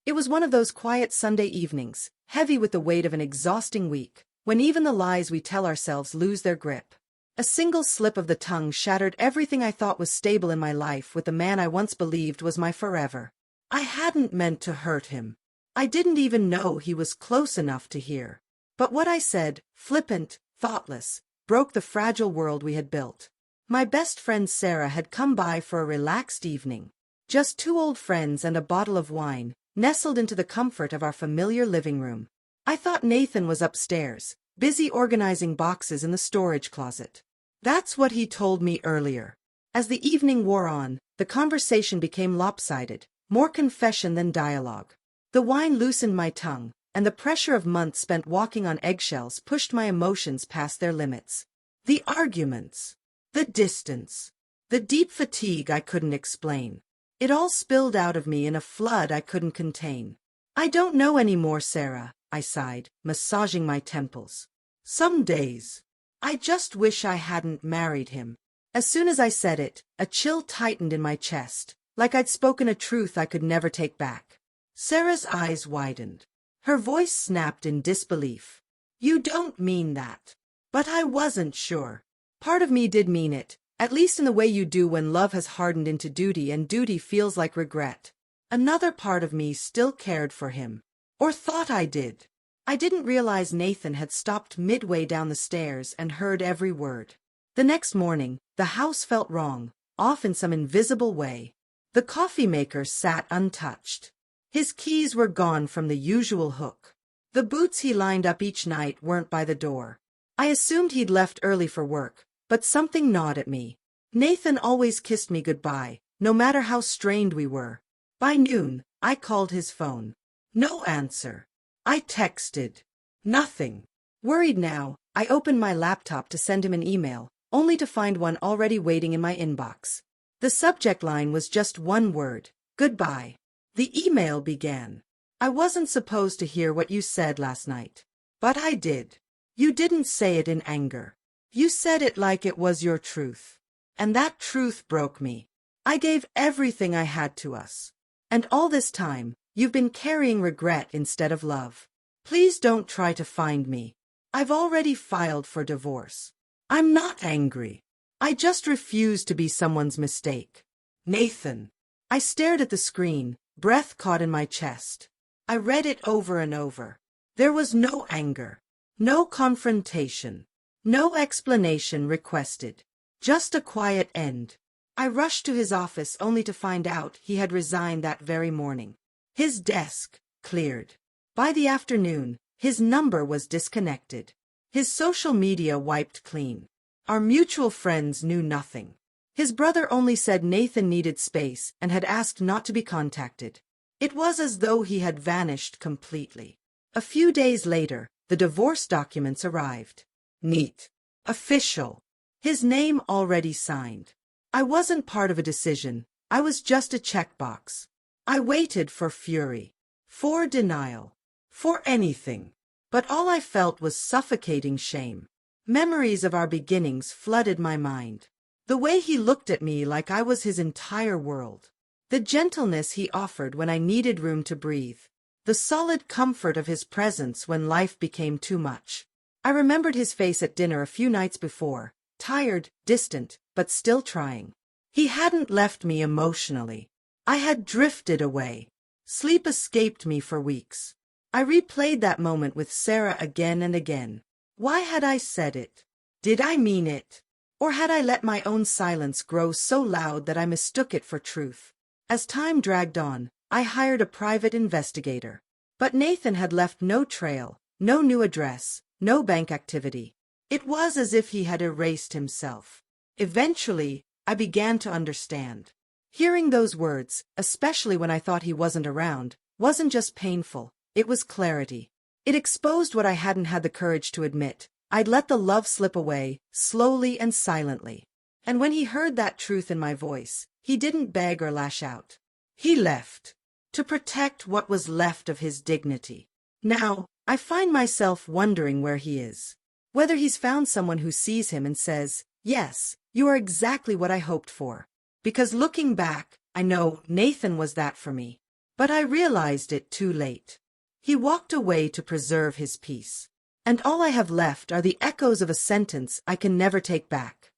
It was one of those quiet Sunday evenings, heavy with the weight of an exhausting week, when even the lies we tell ourselves lose their grip. A single slip of the tongue shattered everything I thought was stable in my life with the man I once believed was my forever. I hadn't meant to hurt him. I didn't even know he was close enough to hear. But what I said, flippant, thoughtless, broke the fragile world we had built. My best friend Sarah had come by for a relaxed evening. Just two old friends and a bottle of wine, nestled into the comfort of our familiar living room. I thought Nathan was upstairs, busy organizing boxes in the storage closet. That's what he told me earlier. As the evening wore on, the conversation became lopsided, more confession than dialogue. The wine loosened my tongue, and the pressure of months spent walking on eggshells pushed my emotions past their limits. The arguments, the distance, the deep fatigue I couldn't explain. It all spilled out of me in a flood I couldn't contain. I don't know anymore, Sarah, I sighed, massaging my temples. Some days, I just wish I hadn't married him. As soon as I said it, a chill tightened in my chest, like I'd spoken a truth I could never take back. Sarah's eyes widened. Her voice snapped in disbelief. You don't mean that. But I wasn't sure. Part of me did mean it, at least in the way you do when love has hardened into duty and duty feels like regret. Another part of me still cared for him. Or thought I did. I didn't realize Nathan had stopped midway down the stairs and heard every word. The next morning, the house felt wrong, off in some invisible way. The coffee maker sat untouched. His keys were gone from the usual hook. The boots he lined up each night weren't by the door. I assumed he'd left early for work, but something gnawed at me. Nathan always kissed me goodbye, no matter how strained we were. By noon, I called his phone. No answer. I texted. Nothing. Worried now, I opened my laptop to send him an email, only to find one already waiting in my inbox. The subject line was just one word: goodbye. The email began. I wasn't supposed to hear what you said last night. But I did. You didn't say it in anger. You said it like it was your truth. And that truth broke me. I gave everything I had to us. And all this time, you've been carrying regret instead of love. Please don't try to find me. I've already filed for divorce. I'm not angry. I just refuse to be someone's mistake. Nathan. I stared at the screen, breath caught in my chest. I read it over and over. There was no anger, no confrontation, no explanation requested. Just a quiet end. I rushed to his office only to find out he had resigned that very morning. His desk cleared. By the afternoon, his number was disconnected. His social media wiped clean. Our mutual friends knew nothing. His brother only said Nathan needed space and had asked not to be contacted. It was as though he had vanished completely. A few days later, the divorce documents arrived. Neat. Official. His name already signed. I wasn't part of a decision. I was just a checkbox. I waited for fury. For denial. For anything. But all I felt was suffocating shame. Memories of our beginnings flooded my mind. The way he looked at me like I was his entire world. The gentleness he offered when I needed room to breathe. The solid comfort of his presence when life became too much. I remembered his face at dinner a few nights before, tired, distant, but still trying. He hadn't left me emotionally. I had drifted away. Sleep escaped me for weeks. I replayed that moment with Sarah again and again. Why had I said it? Did I mean it? Or had I let my own silence grow so loud that I mistook it for truth? As time dragged on, I hired a private investigator. But Nathan had left no trail, no new address, no bank activity. It was as if he had erased himself. Eventually, I began to understand. Hearing those words, especially when I thought he wasn't around, wasn't just painful, it was clarity. It exposed what I hadn't had the courage to admit. I'd let the love slip away, slowly and silently. And when he heard that truth in my voice, he didn't beg or lash out. He left. To protect what was left of his dignity. Now, I find myself wondering where he is. Whether he's found someone who sees him and says, yes, you are exactly what I hoped for. Because looking back, I know Nathan was that for me. But I realized it too late. He walked away to preserve his peace. And all I have left are the echoes of a sentence I can never take back.